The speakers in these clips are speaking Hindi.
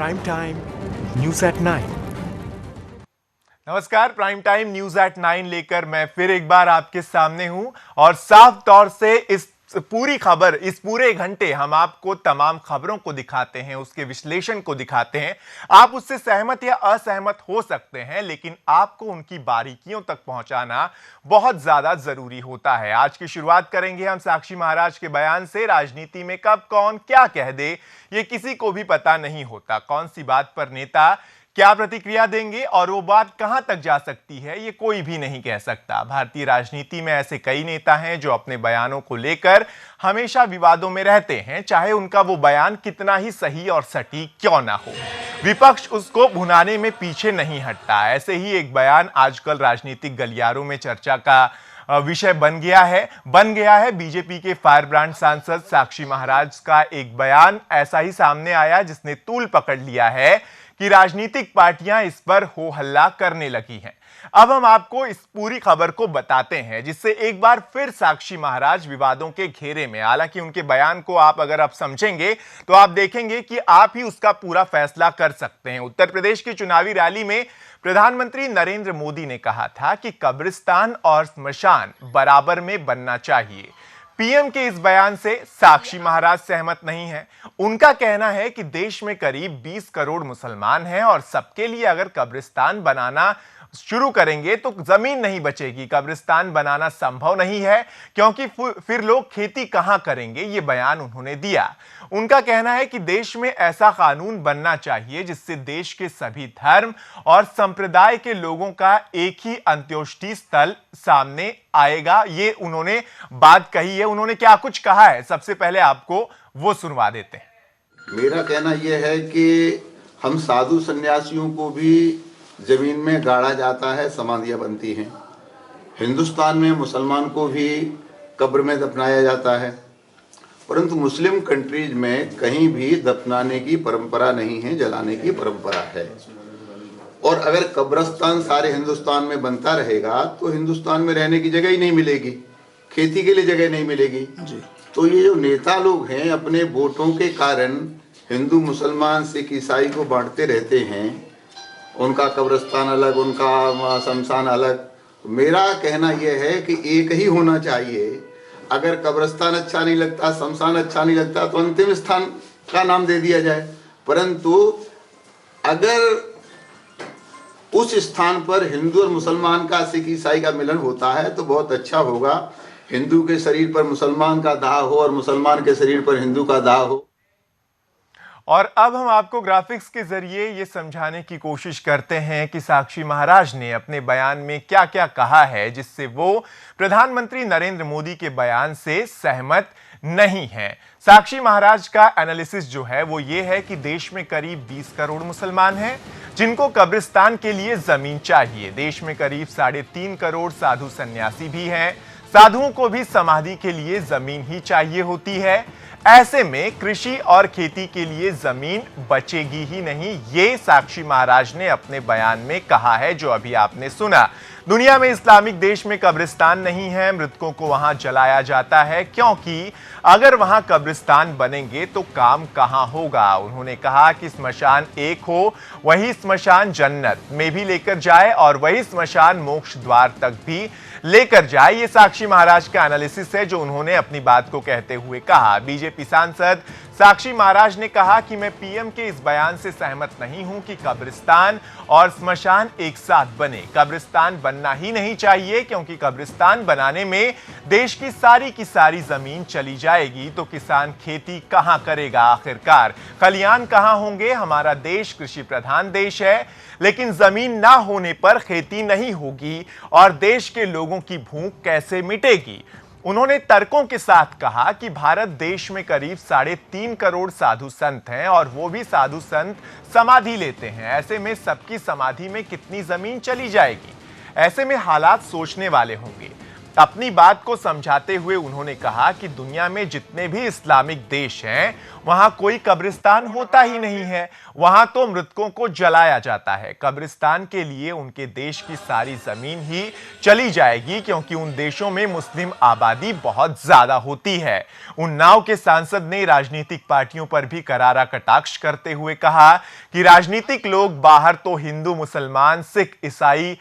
Prime time news at 9। नमस्कार, प्राइम टाइम न्यूज एट 9 लेकर मैं फिर एक बार आपके सामने हूं और साफ तौर से इस पूरी खबर, इस पूरे घंटे हम आपको तमाम खबरों को दिखाते हैं, उसके विश्लेषण को दिखाते हैं। आप उससे सहमत या असहमत हो सकते हैं, लेकिन आपको उनकी बारीकियों तक पहुंचाना बहुत ज्यादा जरूरी होता है। आज की शुरुआत करेंगे हम साक्षी महाराज के बयान से। राजनीति में कब कौन क्या कह दे, ये किसी को भी पता नहीं होता। कौन सी बात पर नेता क्या प्रतिक्रिया देंगे और वो बात कहां तक जा सकती है, ये कोई भी नहीं कह सकता। भारतीय राजनीति में ऐसे कई नेता हैं जो अपने बयानों को लेकर हमेशा विवादों में रहते हैं, चाहे उनका वो बयान कितना ही सही और सटीक क्यों ना हो। विपक्ष उसको भुनाने में पीछे नहीं हटता। ऐसे ही एक बयान आजकल राजनीतिक गलियारों में चर्चा का विषय बन गया है। बीजेपी के फायर ब्रांड सांसद साक्षी महाराज का एक बयान ऐसा ही सामने आया जिसने तूल पकड़ लिया है कि राजनीतिक पार्टियां इस पर हो हल्ला करने लगी हैं। अब हम आपको इस पूरी खबर को बताते हैं, जिससे एक बार फिर साक्षी महाराज विवादों के घेरे में। हालांकि उनके बयान को अगर आप समझेंगे तो आप देखेंगे कि आप ही उसका पूरा फैसला कर सकते हैं। उत्तर प्रदेश की चुनावी रैली में प्रधानमंत्री नरेंद्र मोदी ने कहा था कि कब्रिस्तान और स्मशान बराबर में बनना चाहिए। पीएम के इस बयान से साक्षी महाराज सहमत नहीं है। उनका कहना है कि देश में करीब 20 करोड़ मुसलमान हैं और सबके लिए अगर कब्रिस्तान बनाना शुरू करेंगे तो जमीन नहीं बचेगी। कब्रिस्तान बनाना संभव नहीं है क्योंकि फिर लोग खेती कहां करेंगे, ये बयान उन्होंने दिया। उनका कहना है कि देश में ऐसा कानून बनना चाहिए जिससे देश के सभी धर्म और संप्रदाय के लोगों का एक ही अंत्योष्टि स्थल सामने आएगा। ये उन्होंने बात कही है। उन्होंने क्या कुछ कहा है, सबसे पहले आपको वो सुनवा देते हैं। मेरा कहना यह है कि हम साधु सन्यासियों को भी जमीन में गाड़ा जाता है, समाधियां बनती हैं। हिंदुस्तान में मुसलमान को भी कब्र में दफनाया जाता है, परंतु मुस्लिम कंट्रीज में कहीं भी दफनाने की परंपरा नहीं है, जलाने की परंपरा है। और अगर कब्रिस्तान सारे हिंदुस्तान में बनता रहेगा तो हिंदुस्तान में रहने की जगह ही नहीं मिलेगी, खेती के लिए जगह नहीं मिलेगी जी। तो ये जो नेता लोग हैं अपने वोटों के कारण हिंदू मुसलमान सिख ईसाई को बांटते रहते हैं, उनका कब्रिस्तान अलग, उनका शमशान अलग। मेरा कहना यह है कि एक ही होना चाहिए। अगर कब्रिस्तान अच्छा नहीं लगता, शमशान अच्छा नहीं लगता तो अंतिम स्थान का नाम दे दिया जाए। परंतु अगर उस स्थान पर हिंदू और मुसलमान का, सिख ईसाई का मिलन होता है तो बहुत अच्छा होगा। हिंदू के शरीर पर मुसलमान का दाह हो और मुसलमान के शरीर पर हिंदू का दाह हो। और अब हम आपको ग्राफिक्स के जरिए ये समझाने की कोशिश करते हैं कि साक्षी महाराज ने अपने बयान में क्या क्या कहा है जिससे वो प्रधानमंत्री नरेंद्र मोदी के बयान से सहमत नहीं है। साक्षी महाराज का एनालिसिस जो है वो ये है कि देश में करीब 20 करोड़ मुसलमान हैं जिनको कब्रिस्तान के लिए जमीन चाहिए। देश में करीब 3.5 करोड़ साधु सन्यासी भी हैं। साधुओं को भी समाधि के लिए जमीन ही चाहिए होती है। ऐसे में कृषि और खेती के लिए जमीन बचेगी ही नहीं, ये साक्षी महाराज ने अपने बयान में कहा है, जो अभी आपने सुना। दुनिया में इस्लामिक देश में कब्रिस्तान नहीं है, मृतकों को वहां जलाया जाता है, क्योंकि अगर वहां कब्रिस्तान बनेंगे तो काम कहां होगा। उन्होंने कहा कि स्मशान एक हो, वही स्मशान जन्नत में भी लेकर जाए और वही स्मशान मोक्ष द्वार तक भी लेकर जाए। ये साक्षी महाराज का एनालिसिस है जो उन्होंने अपनी बात को कहते हुए कहा। बीजेपी सांसद साक्षी महाराज ने कहा कि मैं पीएम के इस बयान से सहमत नहीं हूं कि कब्रिस्तान और स्मशान एक साथ बने। कब्रिस्तान बनना ही नहीं चाहिए क्योंकि कब्रिस्तान बनाने में देश की सारी जमीन चली जाएगी तो किसान खेती कहां करेगा आखिरकार, खलियान कहां होंगे। हमारा देश कृषि प्रधान देश है, लेकिन जमीन ना होने पर खेती नहीं होगी और देश के लोगों की भूख कैसे मिटेगी। उन्होंने तर्कों के साथ कहा कि भारत देश में करीब 3.5 करोड़ साधु संत हैं और वो भी साधु संत समाधि लेते हैं। ऐसे में सबकी समाधि में कितनी जमीन चली जाएगी। ऐसे में हालात सोचने वाले होंगे। अपनी बात को समझाते हुए उन्होंने कहा कि दुनिया में जितने भी इस्लामिक देश हैं वहां कोई कब्रिस्तान होता ही नहीं है, वहां तो मृतकों को जलाया जाता है। कब्रिस्तान के लिए उनके देश की सारी जमीन ही चली जाएगी क्योंकि उन देशों में मुस्लिम आबादी बहुत ज्यादा होती है। उन्नाव के सांसद ने राजनीतिक पार्टियों पर भी करारा कटाक्ष करते हुए कहा कि राजनीतिक लोग बाहर तो हिंदू, मुसलमान, सिख, ईसाई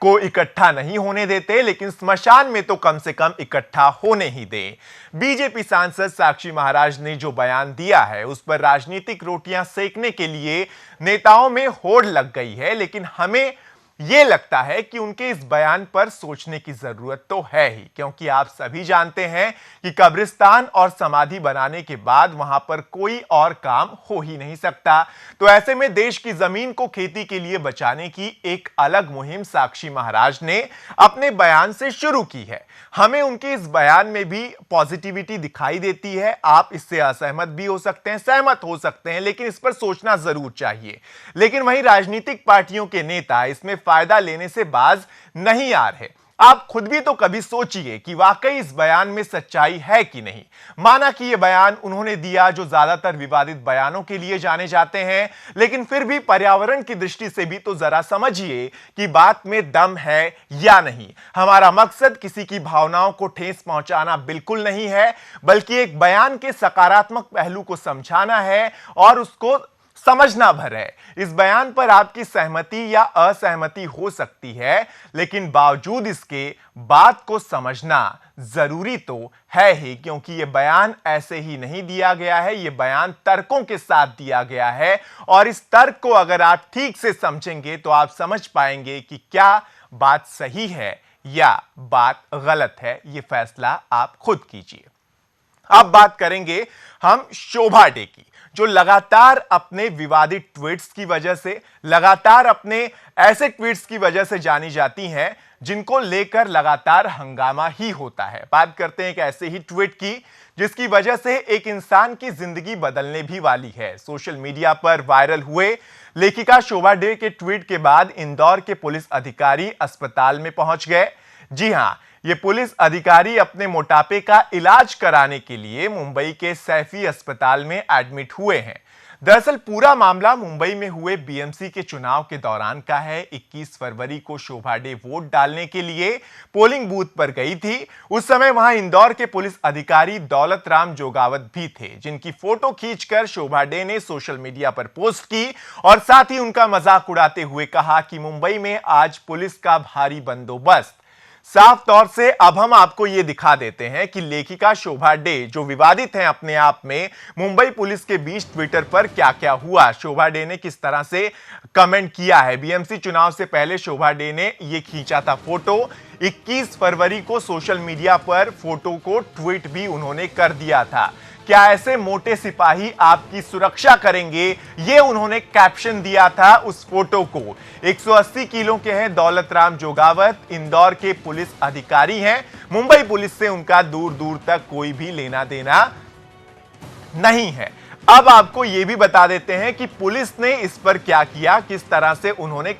को इकट्ठा नहीं होने देते, लेकिन स्मशान में तो कम से कम इकट्ठा होने ही दें। बीजेपी सांसद साक्षी महाराज ने जो बयान दिया है उस पर राजनीतिक रोटियां सेकने के लिए नेताओं में होड़ लग गई है, लेकिन हमें यह लगता है कि उनके इस बयान पर सोचने की जरूरत तो है ही, क्योंकि आप सभी जानते हैं कि कब्रिस्तान और समाधि बनाने के बाद वहां पर कोई और काम हो ही नहीं सकता। तो ऐसे में देश की जमीन को खेती के लिए बचाने की एक अलग मुहिम साक्षी महाराज ने अपने बयान से शुरू की है। हमें उनके इस बयान में भी पॉजिटिविटी दिखाई देती है। आप इससे असहमत भी हो सकते हैं, सहमत हो सकते हैं, लेकिन इस पर सोचना जरूर चाहिए। लेकिन वहीं राजनीतिक पार्टियों के नेता इसमें फायदा लेने से बाज नहीं आ रहे। आप खुद भी तो कभी सोचिए कि वाकई इस बयान में सच्चाई है कि नहीं। माना कि यह बयान उन्होंने दिया जो ज्यादातर विवादित बयानों के लिए जाने जाते हैं, लेकिन फिर भी पर्यावरण की दृष्टि से भी तो जरा समझिए कि बात में दम है या नहीं। हमारा मकसद किसी की भावनाओं को ठेस पहुंचाना बिल्कुल नहीं है, बल्कि एक बयान के सकारात्मक पहलू को समझाना है और उसको समझना भर है। इस बयान पर आपकी सहमति या असहमति हो सकती है, लेकिन बावजूद इसके बात को समझना जरूरी तो है ही, क्योंकि यह बयान ऐसे ही नहीं दिया गया है। यह बयान तर्कों के साथ दिया गया है और इस तर्क को अगर आप ठीक से समझेंगे तो आप समझ पाएंगे कि क्या बात सही है या बात गलत है। यह फैसला आप खुद कीजिए। अब बात करेंगे हम शोभा डे की, जो लगातार अपने विवादित ट्वीट्स की वजह से, लगातार अपने ऐसे ट्वीट्स की वजह से जानी जाती हैं जिनको लेकर लगातार हंगामा ही होता है। बात करते हैं एक ऐसे ही ट्वीट की जिसकी वजह से एक इंसान की जिंदगी बदलने भी वाली है। सोशल मीडिया पर वायरल हुए लेखिका शोभा डे के ट्वीट के बाद इंदौर के पुलिस अधिकारी अस्पताल में पहुंच गए। जी हां, ये पुलिस अधिकारी अपने मोटापे का इलाज कराने के लिए मुंबई के सैफी अस्पताल में एडमिट हुए हैं। दरअसल पूरा मामला मुंबई में हुए बीएमसी के चुनाव के दौरान का है। 21 फरवरी को शोभा डे वोट डालने के लिए पोलिंग बूथ पर गई थी। उस समय वहां इंदौर के पुलिस अधिकारी दौलत राम जोगावत भी थे, जिनकी फोटो खींचकर शोभा डे ने सोशल मीडिया पर पोस्ट की और साथ ही उनका मजाक उड़ाते हुए कहा कि मुंबई में आज पुलिस का भारी बंदोबस्त। साफ तौर से अब हम आपको यह दिखा देते हैं कि लेखिका शोभा डे जो विवादित हैं अपने आप में, मुंबई पुलिस के बीच ट्विटर पर क्या क्या हुआ, शोभा डे ने किस तरह से कमेंट किया है। बीएमसी चुनाव से पहले शोभा डे ने यह खींचा था फोटो। 21 फरवरी को सोशल मीडिया पर फोटो को ट्वीट भी उन्होंने कर दिया था। क्या ऐसे मोटे सिपाही आपकी सुरक्षा करेंगे, ये उन्होंने कैप्शन दिया था उस फोटो को। 180 किलो के हैं दौलत राम जोगावत, इंदौर के पुलिस अधिकारी हैं। मुंबई पुलिस से उनका दूर दूर तक कोई भी लेना देना नहीं है। अब आपको यह भी बता देते हैं कि पुलिस ने इस पर क्या किया, किस तरह से उन्होंने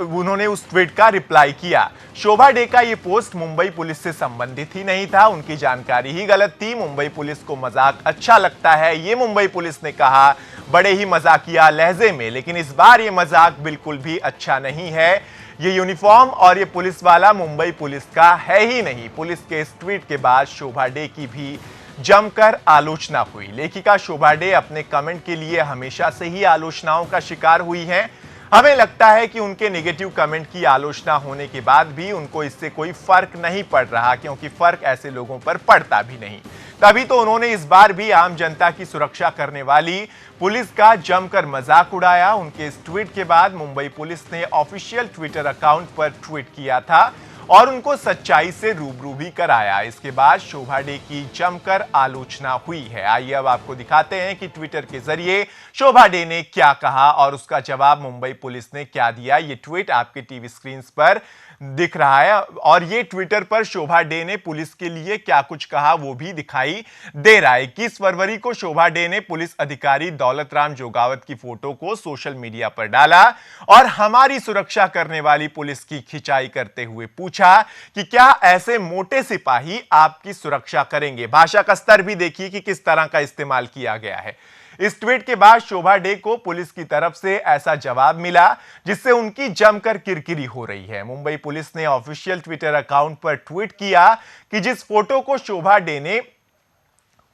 उन्होंने उस ट्वीट का रिप्लाई किया। शोभा डे का यह पोस्ट मुंबई पुलिस से संबंधित ही नहीं था, उनकी जानकारी ही गलत थी। मुंबई पुलिस को मजाक अच्छा लगता है, यह मुंबई पुलिस ने कहा बड़े ही मजाकिया लहजे में, लेकिन इस बार यह मजाक बिल्कुल भी अच्छा नहीं है। ये यूनिफॉर्म और ये पुलिस वाला मुंबई पुलिस का है ही नहीं। पुलिस के इस ट्वीट के बाद शोभा डे की भी जमकर आलोचना हुई। लेखिका शोभा डे अपने कमेंट के लिए हमेशा से ही आलोचनाओं का शिकार हुई हैं। हमें लगता है कि उनके नेगेटिव कमेंट की आलोचना होने के बाद भी उनको इससे कोई फर्क नहीं पड़ रहा, क्योंकि फर्क ऐसे लोगों पर पड़ता भी नहीं। तभी तो उन्होंने इस बार भी आम जनता की सुरक्षा करने वाली पुलिस का जमकर मजाक उड़ाया। उनके इस ट्वीट के बाद मुंबई पुलिस ने ऑफिशियल ट्विटर अकाउंट पर ट्वीट किया था और उनको सच्चाई से रूबरू भी कराया। इसके बाद शोभा डे की जमकर आलोचना हुई है। आइए अब आपको दिखाते हैं कि ट्विटर के जरिए शोभा डे ने क्या कहा और उसका जवाब मुंबई पुलिस ने क्या दिया। ये ट्वीट आपके टीवी स्क्रीन पर दिख रहा है। और ये ट्विटर पर शोभा डे ने पुलिस के लिए क्या कुछ कहा वो भी दिखाई दे रहा है। 21 फरवरी को शोभा डे ने पुलिस अधिकारी दौलत राम जोगावत की फोटो को सोशल मीडिया पर डाला और हमारी सुरक्षा करने वाली पुलिस की खिंचाई करते हुए पूछा कि क्या ऐसे मोटे सिपाही आपकी सुरक्षा करेंगे। भाषा का स्तर भी देखिए कि किस तरह का इस्तेमाल किया गया है। इस ट्वीट के बाद शोभा डे को पुलिस की तरफ से ऐसा जवाब मिला जिससे उनकी जमकर किरकिरी हो रही है। मुंबई पुलिस ने ऑफिशियल ट्विटर अकाउंट पर ट्वीट किया कि जिस फोटो को शोभा डे ने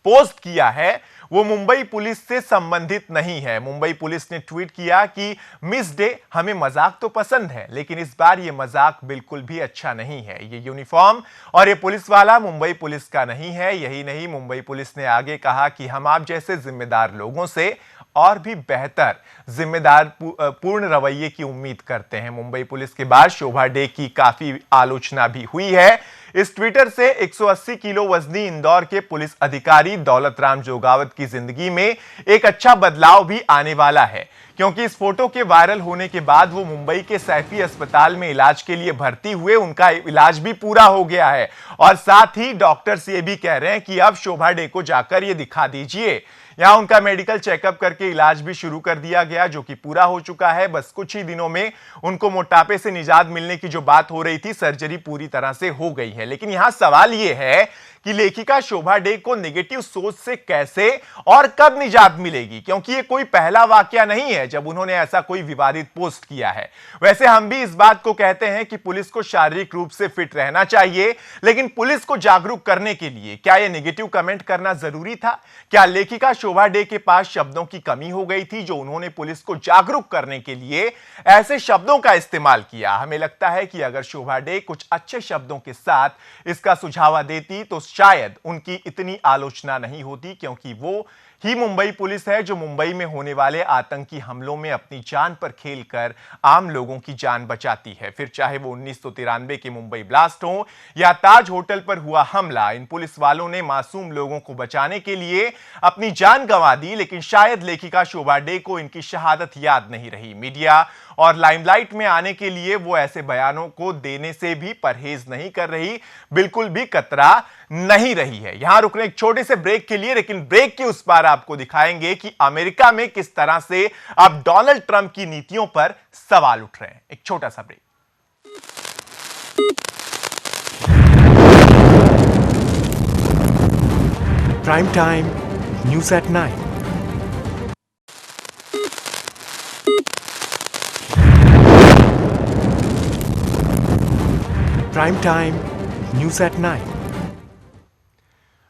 पोस्ट किया है वो मुंबई पुलिस से संबंधित नहीं है। मुंबई पुलिस ने ट्वीट किया कि मिस डे, हमें मजाक तो पसंद है लेकिन इस बार ये मजाक बिल्कुल भी अच्छा नहीं है। ये यूनिफॉर्म और ये पुलिस वाला मुंबई पुलिस का नहीं है। यही नहीं, मुंबई पुलिस ने आगे कहा कि हम आप जैसे जिम्मेदार लोगों से और भी बेहतर जिम्मेदार पूर्ण रवैये की उम्मीद करते हैं। मुंबई पुलिस के बाद शोभा डे की काफी आलोचना भी हुई है। इस ट्विटर से 180 किलो वजनी इंदौर के पुलिस अधिकारी दौलत राम जोगावत की जिंदगी में एक अच्छा बदलाव भी आने वाला है, क्योंकि इस फोटो के वायरल होने के बाद वो मुंबई के सैफी अस्पताल में इलाज के लिए भर्ती हुए। उनका इलाज भी पूरा हो गया है और साथ ही डॉक्टर्स ये भी कह रहे हैं कि अब शोभा डे को जाकर ये दिखा दीजिए। यहां उनका मेडिकल चेकअप करके इलाज भी शुरू कर दिया गया, जो कि पूरा हो चुका है। बस कुछ ही दिनों में उनको मोटापे से निजात मिलने की जो बात हो रही थी, सर्जरी पूरी तरह से हो गई है। लेकिन यहां सवाल यह है कि लेखिका शोभा डे को नेगेटिव सोच से कैसे और कब निजात मिलेगी, क्योंकि ये कोई पहला वाकया नहीं है जब उन्होंने ऐसा कोई विवादित पोस्ट किया है। वैसे हम भी इस बात को कहते हैं कि पुलिस को शारीरिक रूप से फिट रहना चाहिए, लेकिन पुलिस को जागरूक करने के लिए क्या यह नेगेटिव कमेंट करना जरूरी था? क्या लेखिका शोभा डे के पास शब्दों की कमी हो गई थी जो उन्होंने पुलिस को जागरूक करने के लिए ऐसे शब्दों का इस्तेमाल किया? हमें लगता है कि अगर शोभा डे कुछ अच्छे शब्दों के साथ इसका सुझाव देती तो शायद उनकी इतनी आलोचना नहीं होती, क्योंकि वो ही मुंबई पुलिस है जो मुंबई में होने वाले आतंकी हमलों में अपनी जान पर खेलकर आम लोगों की जान बचाती है। फिर चाहे वो 1993 के मुंबई ब्लास्ट हो या ताज होटल पर हुआ हमला, इन पुलिस वालों ने मासूम लोगों को बचाने के लिए अपनी जान गंवा दी। लेकिन शायद लेखिका शोभा डे को इनकी शहादत याद नहीं रही। मीडिया और लाइमलाइट में आने के लिए वो ऐसे बयानों को देने से भी परहेज नहीं कर रही, बिल्कुल भी कतरा नहीं रही है। यहां रुकने एक छोटे से ब्रेक के लिए, लेकिन ब्रेक के उस पार आपको दिखाएंगे कि अमेरिका में किस तरह से अब डोनाल्ड ट्रंप की नीतियों पर सवाल उठ रहे हैं। एक छोटा सा break. Prime Time News at 9. Prime Time News at 9.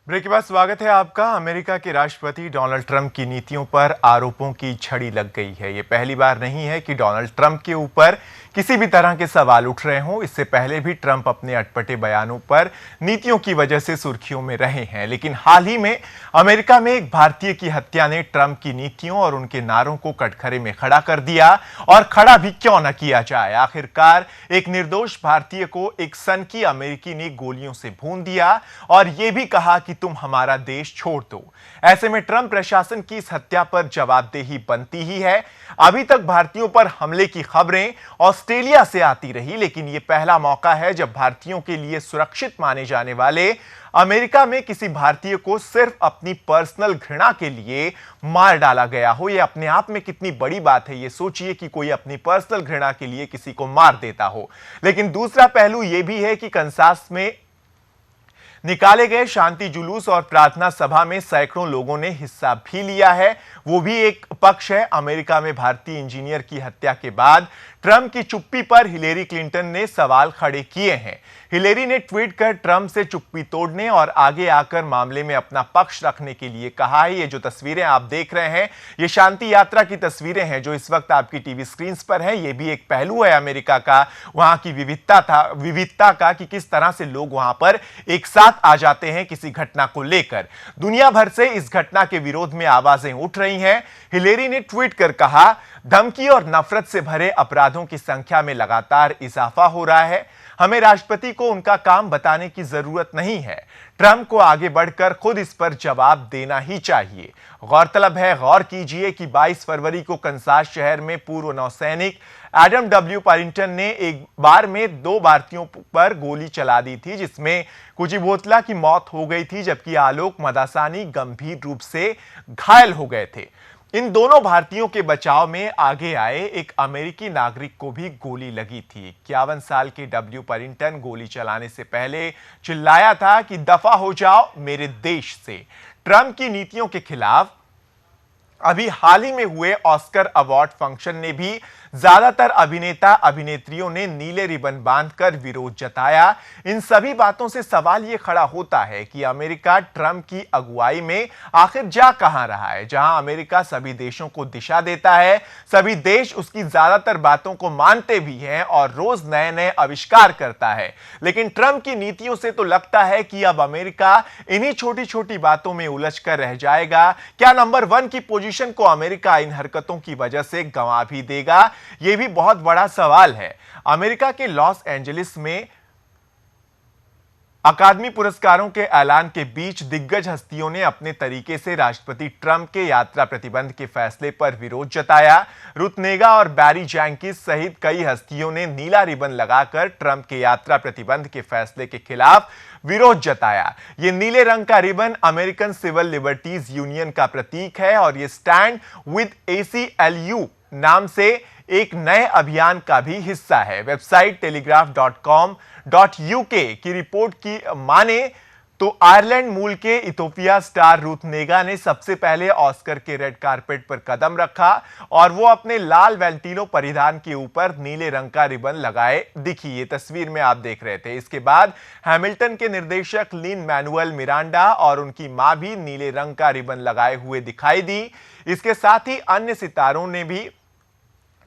Break के बाद स्वागत है आपका। अमेरिका के राष्ट्रपति डोनाल्ड ट्रंप की नीतियों पर आरोपों की छड़ी लग गई है। यह पहली बार नहीं है कि डोनाल्ड ट्रंप के ऊपर किसी भी तरह के सवाल उठ रहे हों। इससे पहले भी ट्रंप अपने अटपटे बयानों पर नीतियों की वजह से सुर्खियों में रहे हैं। लेकिन हाल ही में अमेरिका में एक भारतीय की हत्या ने ट्रंप की नीतियों और उनके नारों को कटघरे में खड़ा कर दिया। और खड़ा भी क्यों न किया जाए, आखिरकार एक निर्दोष भारतीय को एक सनकी अमेरिकी ने गोलियों से भून दिया और यह भी कहा कि तुम हमारा देश छोड़ दो। ऐसे में ट्रंप प्रशासन की इस हत्या पर जवाबदेही बनती ही है। अभी तक भारतीयों पर हमले की खबरें ऑस्ट्रेलिया से आती रही, लेकिन यह पहला मौका है जब भारतीयों के लिए सुरक्षित माने जाने वाले अमेरिका में किसी भारतीय को सिर्फ अपनी पर्सनल घृणा के लिए मार डाला गया हो। यह अपने आप में कितनी बड़ी बात है, यह सोचिए कि कोई अपनी पर्सनल घृणा के लिए किसी को मार देता हो। लेकिन दूसरा पहलू यह भी है कि कनसास में निकाले गए शांति जुलूस और प्रार्थना सभा में सैकड़ों लोगों ने हिस्सा भी लिया है। वो भी एक पक्ष है। अमेरिका में भारतीय इंजीनियर की हत्या के बाद ट्रंप की चुप्पी पर हिलेरी क्लिंटन ने सवाल खड़े किए हैं। हिलेरी ने ट्वीट कर ट्रंप से चुप्पी तोड़ने और आगे आकर मामले में अपना पक्ष रखने के लिए कहा है। ये जो तस्वीरें आप देख रहे हैं, ये शांति यात्रा की तस्वीरें हैं जो इस वक्त आपकी टीवी स्क्रीन पर है। ये भी एक पहलू है अमेरिका का, वहां की विविधता का कि किस तरह से लोग वहां पर एक साथ आ जाते हैं किसी घटना को लेकर। दुनिया भर से इस घटना के विरोध में आवाजें उठ रही हैं। हिलेरी ने ट्वीट कर कहा, धमकी और नफरत से भरे अपराधों की संख्या में लगातार इजाफा हो रहा है। हमें राष्ट्रपति को उनका काम बताने की जरूरत नहीं है। ट्रंप को आगे बढ़कर खुद इस पर जवाब देना ही चाहिए। गौरतलब है, गौर कीजिए कि 22 फरवरी को कंसास शहर में पूर्व नौसैनिक एडम डब्ल्यू पैरिंगटन ने एक बार में 2 भारतीयों पर गोली चला दी थी, जिसमें कुचिबोतला की मौत हो गई थी, जबकि आलोक मदासानी गंभीर रूप से घायल हो गए थे। इन दोनों भारतीयों के बचाव में आगे आए एक अमेरिकी नागरिक को भी गोली लगी थी। 51 साल के डब्ल्यू पैरिंगटन गोली चलाने से पहले चिल्लाया था कि दफा हो जाओ मेरे देश से। ट्रंप की नीतियों के खिलाफ अभी हाल ही में हुए ऑस्कर अवार्ड फंक्शन ने भी ज्यादातर अभिनेता अभिनेत्रियों ने नीले रिबन बांधकर विरोध जताया। इन सभी बातों से सवाल यह खड़ा होता है कि अमेरिका ट्रंप की अगुवाई में आखिर जा कहां रहा है। जहां अमेरिका सभी देशों को दिशा देता है, सभी देश उसकी ज्यादातर बातों को मानते भी हैं और रोज नए नए आविष्कार करता है, लेकिन ट्रंप की नीतियों से तो लगता है कि अब अमेरिका इन्हीं छोटी छोटी बातों में उलझ कर रह जाएगा। क्या नंबर 1 की पोजीशन को अमेरिका इन हरकतों की वजह से गंवा भी देगा? यह भी बहुत बड़ा सवाल है। अमेरिका के लॉस एंजलिस में अकादमी पुरस्कारों के ऐलान के बीच दिग्गज हस्तियों ने अपने तरीके से राष्ट्रपति ट्रंप के यात्रा प्रतिबंध के फैसले पर विरोध जताया। रुथ नेगा और बैरी जेंकिंस सहित कई हस्तियों ने नीला रिबन लगाकर ट्रंप के यात्रा प्रतिबंध के फैसले के खिलाफ विरोध जताया। यह नीले रंग का ribbon American civil liberties union का प्रतीक है और यह स्टैंड विद ACLU नाम से एक नए अभियान का भी हिस्सा है। वेबसाइट telegraph.com.uk की रिपोर्ट की माने तो आयरलैंड मूल के इथोपिया स्टार रूथ नेगा ने सबसे पहले ऑस्कर के रेड कारपेट पर कदम रखा और वो अपने लाल वेल्टिनो परिधान के ऊपर नीले रंग का रिबन लगाए दिखी। ये तस्वीर में आप देख रहे थे। इसके बाद हैमिल्टन के निर्देशक लिन मैनुअल मिरांडा और उनकी मां भी नीले रंग का रिबन लगाए हुए दिखाई दी। इसके साथ ही अन्य सितारों ने भी,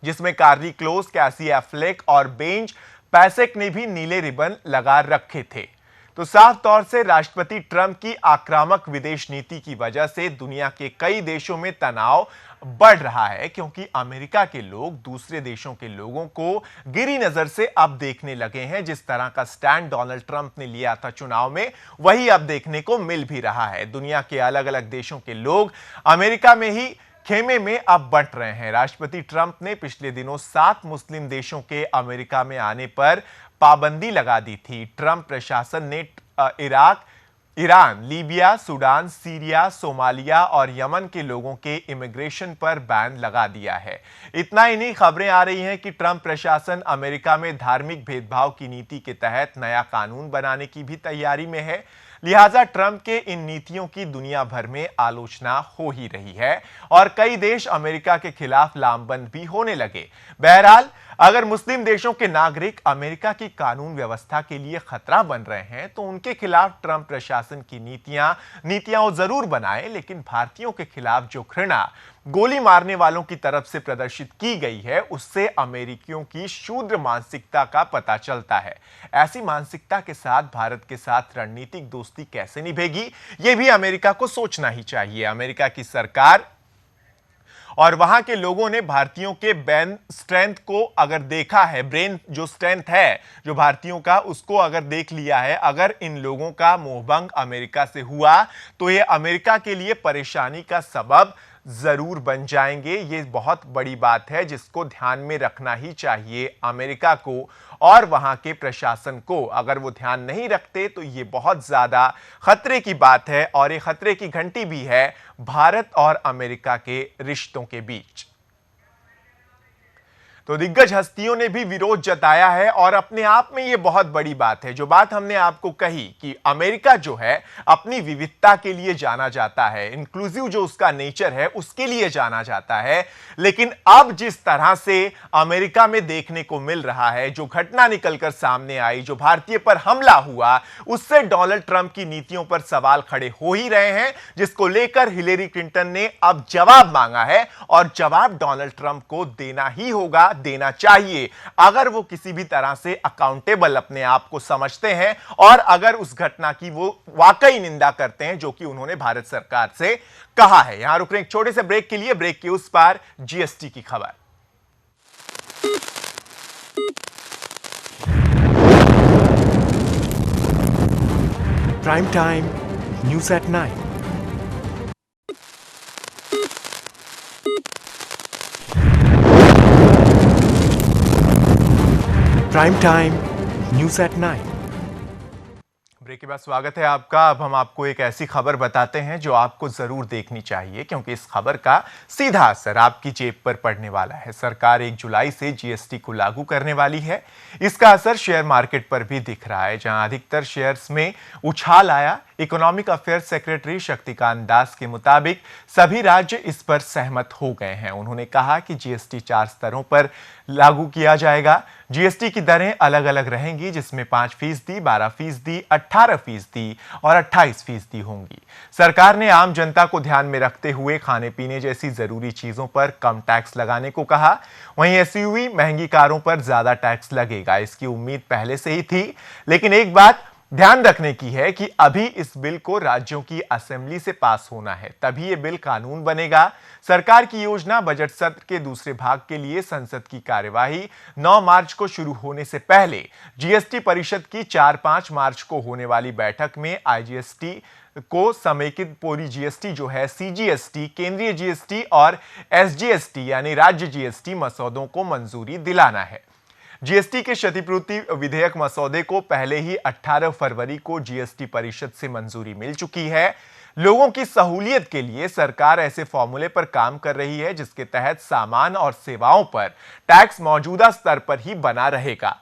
जिसमें कार्ली क्लोज, कैसी एफ्लेक और बेंज पैसेक ने भी नीले रिबन लगा रखे थे। तो साफ तौर से राष्ट्रपति ट्रंप की आक्रामक विदेश नीति की वजह से दुनिया के कई देशों में तनाव बढ़ रहा है, क्योंकि अमेरिका के लोग दूसरे देशों के लोगों को गिरी नजर से अब देखने लगे हैं। जिस तरह का स्टैंड डोनाल्ड ट्रंप ने लिया था चुनाव में, वही अब देखने को मिल भी रहा है। दुनिया के अलग अलग देशों के लोग अमेरिका में ही खेमे में अब बंट रहे हैं। राष्ट्रपति ट्रंप ने पिछले दिनों 7 मुस्लिम देशों के अमेरिका में आने पर पाबंदी लगा दी थी। ट्रंप प्रशासन ने Iraq, Iran, Libya, Sudan, Syria, Somalia और यमन के लोगों के इमिग्रेशन पर बैन लगा दिया है। इतना ही नहीं, खबरें आ रही हैं कि ट्रंप प्रशासन अमेरिका में धार्मिक भेदभाव की नीति के तहत नया कानून बनाने की भी तैयारी में है। लिहाजा ट्रंप के इन नीतियों की दुनिया भर में आलोचना हो ही रही है और कई देश अमेरिका के खिलाफ लामबंद भी होने लगे। बहरहाल, अगर मुस्लिम देशों के नागरिक अमेरिका की कानून व्यवस्था के लिए खतरा बन रहे हैं तो उनके खिलाफ ट्रंप प्रशासन की नीतियां वो जरूर बनाए, लेकिन भारतीयों के खिलाफ जो घृणा गोली मारने वालों की तरफ से प्रदर्शित की गई है, उससे अमेरिकियों की शूद्र मानसिकता का पता चलता है। ऐसी मानसिकता के साथ भारत के साथ रणनीतिक दोस्ती कैसे निभेगी, यह भी अमेरिका को सोचना ही चाहिए। अमेरिका की सरकार और वहां के लोगों ने भारतीयों के ब्रेन स्ट्रेंथ को अगर देखा है, ब्रेन जो स्ट्रेंथ है जो भारतीयों का, उसको अगर देख लिया है, अगर इन लोगों का मोहभंग अमेरिका से हुआ तो यह अमेरिका के लिए परेशानी का सबब जरूर बन जाएंगे। ये बहुत बड़ी बात है जिसको ध्यान में रखना ही चाहिए अमेरिका को और वहां के प्रशासन को। अगर वो ध्यान नहीं रखते तो ये बहुत ज्यादा खतरे की बात है और ये खतरे की घंटी भी है भारत और अमेरिका के रिश्तों के बीच। तो दिग्गज हस्तियों ने भी विरोध जताया है और अपने आप में यह बहुत बड़ी बात है। जो बात हमने आपको कही कि अमेरिका जो है अपनी विविधता के लिए जाना जाता है, इंक्लूसिव जो उसका नेचर है उसके लिए जाना जाता है, लेकिन अब जिस तरह से अमेरिका में देखने को मिल रहा है, जो घटना निकलकर सामने आई, जो भारतीय पर हमला हुआ, उससे डोनाल्ड ट्रंप की नीतियों पर सवाल खड़े हो ही रहे हैं, जिसको लेकर हिलेरी क्लिंटन ने अब जवाब मांगा है और जवाब डोनाल्ड ट्रंप को देना ही होगा, देना चाहिए। अगर वो किसी भी तरह से अकाउंटेबल अपने आप को समझते हैं और अगर उस घटना की वो वाकई निंदा करते हैं जो कि उन्होंने भारत सरकार से कहा है। यहां रुक रहे एक छोटे से ब्रेक के लिए, ब्रेक के उस पार जीएसटी की खबर। Prime Time News at Night. Prime Time News at Night. Break के बाद स्वागत है आपका। अब हम आपको एक ऐसी खबर बताते हैं जो आपको जरूर देखनी चाहिए, क्योंकि इस खबर का सीधा असर आपकी जेब पर पड़ने वाला है। सरकार 1 जुलाई से जीएसटी को लागू करने वाली है। इसका असर शेयर मार्केट पर भी दिख रहा है, जहां अधिकतर शेयर्स में उछाल आया। Economic affairs secretary Shaktikanta Das के मुताबिक सभी राज्य इस पर सहमत हो गए हैं। उन्होंने कहा कि जीएसटी 4 स्तरों पर लागू किया जाएगा। जीएसटी की दरें अलग अलग रहेंगी, जिसमें 5%, 12%, 18% और 28% होंगी। सरकार ने आम जनता को ध्यान में रखते हुए खाने पीने जैसी जरूरी चीजों पर कम टैक्स लगाने को कहा। वहीं एसयूवी महंगी कारों पर ज्यादा टैक्स लगेगा, इसकी उम्मीद पहले से ही थी। लेकिन एक बात ध्यान रखने की है कि अभी इस बिल को राज्यों की असेंबली से पास होना है, तभी ये बिल कानून बनेगा। सरकार की योजना बजट सत्र के दूसरे भाग के लिए संसद की कार्यवाही 9 मार्च को शुरू होने से पहले जीएसटी परिषद की 4-5 मार्च को होने वाली बैठक में आईजीएसटी को समेकित पूरी जीएसटी जो है सीजीएसटी, केंद्रीय जीएसटी और एसजीएसटी यानी राज्य जीएसटी मसौदों को मंजूरी दिलाना है। जीएसटी के क्षतिपूर्ति विधेयक मसौदे को पहले ही 18 फरवरी को जीएसटी परिषद से मंजूरी मिल चुकी है। लोगों की सहूलियत के लिए सरकार ऐसे फॉर्मूले पर काम कर रही है जिसके तहत सामान और सेवाओं पर टैक्स मौजूदा स्तर पर ही बना रहेगा।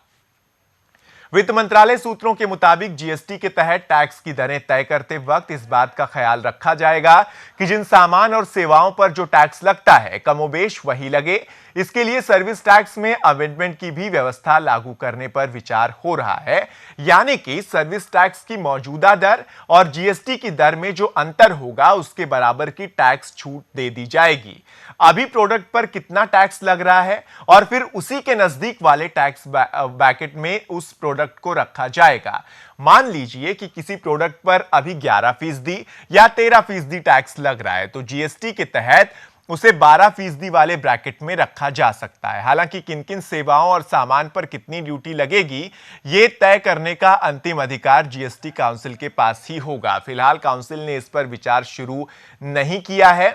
वित्त मंत्रालय सूत्रों के मुताबिक जीएसटी के तहत टैक्स की दरें तय करते वक्त इस बात का ख्याल रखा जाएगा कि जिन सामान और सेवाओं पर जो टैक्स लगता है कमोबेश वही लगे। इसके लिए सर्विस टैक्स में अमेंडमेंट की भी व्यवस्था लागू करने पर विचार हो रहा है, यानी कि सर्विस टैक्स की मौजूदा दर और जीएसटी की दर में जो अंतर होगा उसके बराबर की टैक्स छूट दे दी जाएगी। अभी प्रोडक्ट पर कितना टैक्स लग रहा है और फिर उसी के नजदीक वाले टैक्स ब्रैकेट में उस प्रोडक्ट को रखा जाएगा। मान लीजिए कि किसी प्रोडक्ट पर अभी 11% या 13% टैक्स लग रहा है, तो जीएसटी के तहत उसे 12% वाले ब्रैकेट में रखा जा सकता है। हालांकि किन किन सेवाओं और सामान पर कितनी ड्यूटी लगेगी, ये तय करने का अंतिम अधिकार जीएसटी काउंसिल के पास ही होगा। फिलहाल काउंसिल ने इस पर विचार शुरू नहीं किया है।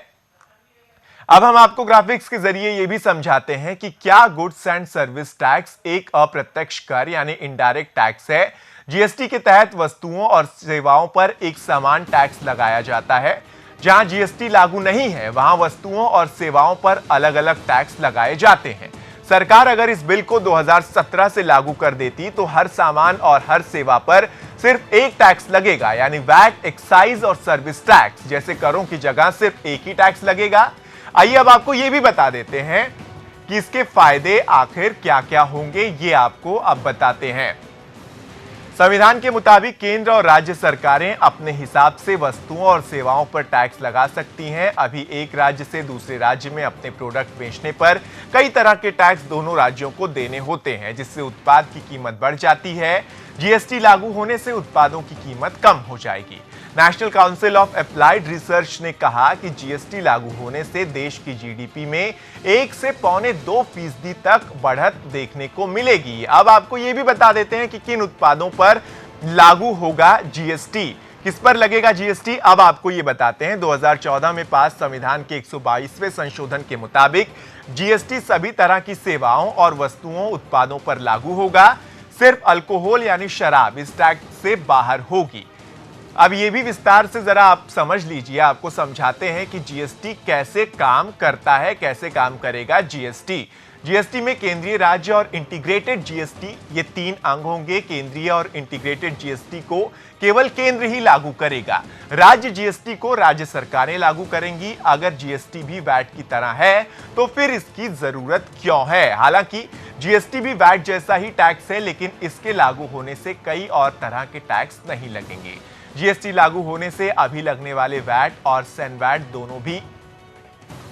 अब हम आपको ग्राफिक्स के जरिए यह भी समझाते हैं कि क्या गुड्स एंड सर्विस टैक्स एक अप्रत्यक्ष कर यानी इनडायरेक्ट टैक्स है। जीएसटी के तहत वस्तुओं और सेवाओं पर एक समान टैक्स लगाया जाता है। जहां जीएसटी लागू नहीं है, वहां वस्तुओं और सेवाओं पर अलग अलग टैक्स लगाए जाते हैं। सरकार अगर इस बिल को 2017 से लागू कर देती तो हर सामान और हर सेवा पर सिर्फ एक टैक्स लगेगा, यानी वैट, एक्साइज और सर्विस टैक्स जैसे करों की जगह सिर्फ एक ही टैक्स लगेगा। आइए अब आपको यह भी बता देते हैं कि इसके फायदे आखिर क्या क्या होंगे, ये आपको अब बताते हैं। संविधान के मुताबिक केंद्र और राज्य सरकारें अपने हिसाब से वस्तुओं और सेवाओं पर टैक्स लगा सकती हैं। अभी एक राज्य से दूसरे राज्य में अपने प्रोडक्ट बेचने पर कई तरह के टैक्स दोनों राज्यों को देने होते हैं, जिससे उत्पाद की कीमत बढ़ जाती है। जीएसटी लागू होने से उत्पादों की कीमत कम हो जाएगी। National council of applied research ने कहा कि जीएसटी लागू होने से देश की जीडीपी में 1 से 1.25% तक बढ़त देखने को मिलेगी। अब आपको यह भी बता देते हैं कि किन उत्पादों पर लागू होगा जीएसटी, किस पर लगेगा जीएसटी। अब आपको यह बताते हैं। 2014 में पास संविधान के 122वें संशोधन के मुताबिक जीएसटी सभी तरह की सेवाओं और वस्तुओं उत्पादों पर लागू होगा। सिर्फ अल्कोहल यानी शराब इस टैक्स से बाहर होगी। अब ये भी विस्तार से जरा आप समझ लीजिए। आपको समझाते हैं कि जीएसटी कैसे काम करता है, कैसे काम करेगा जीएसटी। जीएसटी में केंद्रीय, राज्य और इंटीग्रेटेड जीएसटी ये 3 अंग होंगे। केंद्रीय और इंटीग्रेटेड जीएसटी को केवल केंद्र ही लागू करेगा। राज्य जीएसटी को राज्य सरकारें लागू करेंगी। अगर जीएसटी भी वैट की तरह है तो फिर इसकी जरूरत क्यों है। हालांकि जीएसटी भी वैट जैसा ही टैक्स है, लेकिन इसके लागू होने से कई और तरह के टैक्स नहीं लगेंगे। जीएसटी लागू होने से अभी लगने वाले वैट और सैन वैट दोनों भी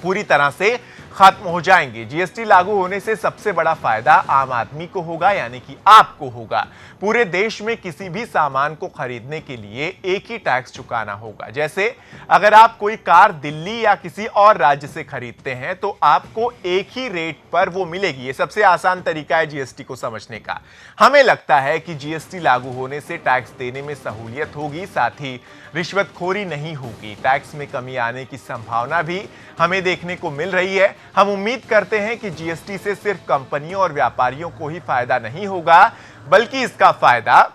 पूरी तरह से खत्म हो जाएंगे। जीएसटी लागू होने से सबसे बड़ा फायदा आम आदमी को होगा, यानी कि आपको होगा। पूरे देश में किसी भी सामान को खरीदने के लिए एक ही टैक्स चुकाना होगा। जैसे अगर आप कोई कार दिल्ली या किसी और राज्य से खरीदते हैं तो आपको एक ही रेट पर वो मिलेगी। ये सबसे आसान तरीका है जीएसटी को समझने का। हमें लगता है कि जीएसटी लागू होने से टैक्स देने में सहूलियत होगी, साथ ही रिश्वतखोरी नहीं होगी। टैक्स में कमी आने की संभावना भी हमें देखने को मिल रही है। हम उम्मीद करते हैं कि जीएसटी से सिर्फ कंपनियों और व्यापारियों को ही फायदा नहीं होगा, बल्कि इसका फायदा